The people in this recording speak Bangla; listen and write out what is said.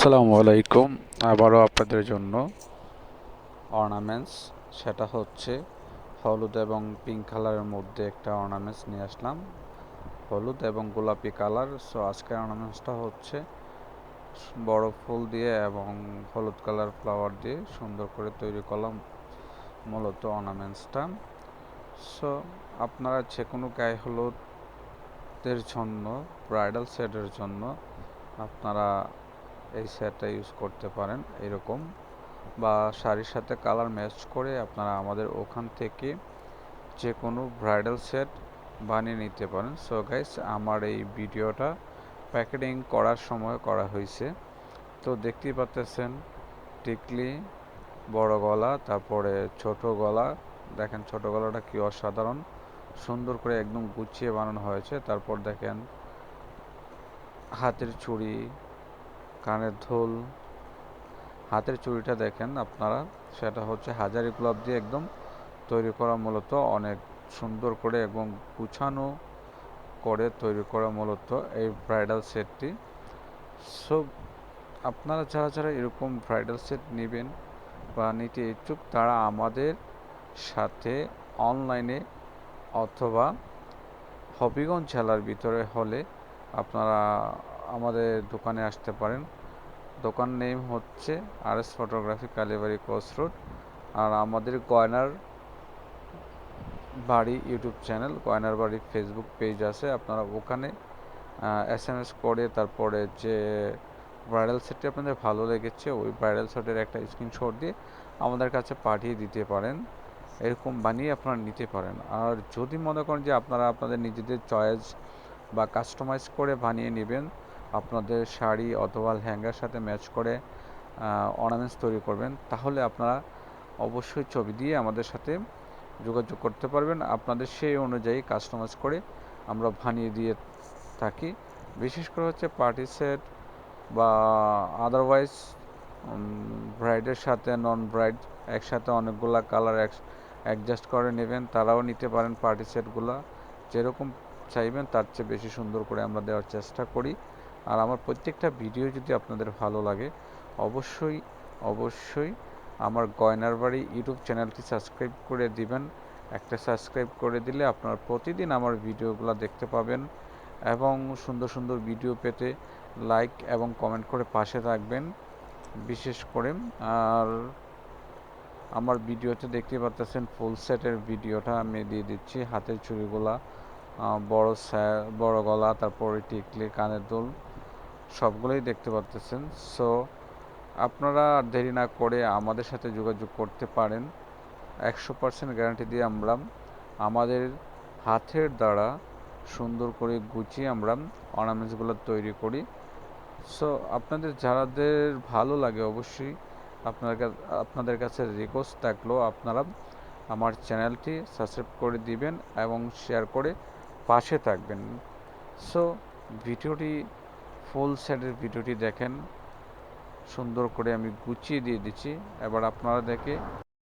আসসালামু আলাইকুম। আবারও আপনাদের জন্য অর্নামেন্টস, সেটা হচ্ছে হলুদ এবং পিঙ্ক কালারের মধ্যে একটা অর্নামেন্টস নিয়ে আসলাম। হলুদ এবং গোলাপি কালার। সো আজকের অর্নামেন্টসটা হচ্ছে বড় ফুল দিয়ে এবং হলুদ কালার ফ্লাওয়ার দিয়ে সুন্দর করে তৈরি করলাম মূলত অর্নামেন্টসটা। সো আপনারা যে কোনো গায়ে হলুদের জন্য, ব্রাইডাল সেটের জন্য আপনারা এই সেটটা ইউজ করতে পারেন এরকম, বা শাড়ির সাথে কালার ম্যাচ করে আপনারা আমাদের ওখান থেকে যে কোনো ব্রাইডাল সেট বানিয়ে নিতে পারেন। সো গাইস, আমার এই ভিডিওটা প্যাকেটিং করার সময় করা হয়েছে। তো দেখতেই পাচ্ছেন টিকলি, বড় গলা, তারপরে ছোট গলা। দেখেন ছোট গলাটা কি অসাধারণ সুন্দর করে একদম গুছিয়ে বানানো হয়েছে। তারপর দেখেন হাতের চুড়ি, কানের দুল। হাতের চুড়িটা দেখেন আপনারা, সেটা হচ্ছে হাজারি গোলাপ দিয়ে একদম তৈরি করা, মূলত অনেক সুন্দর করে এবং গুছানো করে তৈরি করা মূলত এই ব্রাইডাল সেটটি। সো আপনারা যারা যারা এরকম ব্রাইডাল সেট নেবেন বা নিতে ইচ্ছুক, তারা আমাদের সাথে অনলাইনে অথবা হবিগঞ্জ জেলার ভিতরে হলে আপনারা আমাদের দোকানে আসতে পারেন। দোকান নেম হচ্ছে RS ফটোগ্রাফি, কালীবাড়ি কোচ রোড। আর আমাদের গয়নার বাড়ি ইউটিউব চ্যানেল, গয়নার বাড়ি ফেসবুক পেজ আছে, আপনারা ওখানে SMS করে তারপরে যে ব্রাইডাল সেটটি আপনাদের ভালো লেগেছে ওই ব্রাইডাল সেটের একটা স্ক্রিনশট দিয়ে আমাদের কাছে পাঠিয়ে দিতে পারেন। এরকম বানিয়ে আপনারা নিতে পারেন। আর যদি মনে করেন যে আপনারা আপনাদের নিজেদের চয়েস বা কাস্টমাইজ করে বানিয়ে নেবেন, আপনাদের শাড়ি অথবা লেহেঙ্গার সাথে ম্যাচ করে অর্নামেন্টস তৈরি করবেন, তাহলে আপনারা অবশ্যই ছবি দিয়ে আমাদের সাথে যোগাযোগ করতে পারবেন। আপনাদের সেই অনুযায়ী কাস্টমাইজ করে আমরা বানিয়ে দিয়ে থাকি। বিশেষ করে হচ্ছে পার্টি সেট বা আদারওয়াইজ ব্রাইডের সাথে নন ব্রাইড একসাথে অনেকগুলা কালার অ্যাডজাস্ট করে নেবেন, তারাও নিতে পারেন। পার্টি সেটগুলো যেরকম চাইবেন তার চেয়ে বেশি সুন্দর করে আমরা দেওয়ার চেষ্টা করি। আর আমার প্রত্যেকটা ভিডিও যদি আপনাদের ভালো লাগে, অবশ্যই অবশ্যই আমার গয়নার বাড়ি ইউটিউব চ্যানেলটি সাবস্ক্রাইব করে দিবেন। একটা সাবস্ক্রাইব করে দিলে আপনারা প্রতিদিন আমার ভিডিওগুলো দেখতে পাবেন এবং সুন্দর সুন্দর ভিডিও পেতে লাইক এবং কমেন্ট করে পাশে থাকবেন বিশেষ করে। আর আমার ভিডিওতে দেখতে পাচ্ছেন ফুল সেটের ভিডিওটা আমি দিয়ে দিচ্ছি। হাতের চুড়িগুলা, বড় গলা, তারপরে টিকলি, কানের দুল, সবগুলোই দেখতে পাচ্ছেন। সো আপনারা দেরি না করে আমাদের সাথে যোগাযোগ করতে পারেন। 100% গ্যারান্টি দিয়ে আমরা আমাদের হাতের দ্বারা সুন্দর করে গুছিয়ে আমরা অর্নামেন্টসগুলো তৈরি করি। সো আপনাদের যাদের ভালো লাগে, অবশ্যই আপনাদের কাছে রিকোয়েস্ট থাকলো আপনারা আমার চ্যানেলটি সাবস্ক্রাইব করে দিবেন এবং শেয়ার করে পাশে থাকবেন। সো ভিডিওটি, ফুল সেটের ভিডিওটি দেখেন, সুন্দর করে আমি গুছিয়ে দিয়ে দিচ্ছি। এবার আপনারা দেখে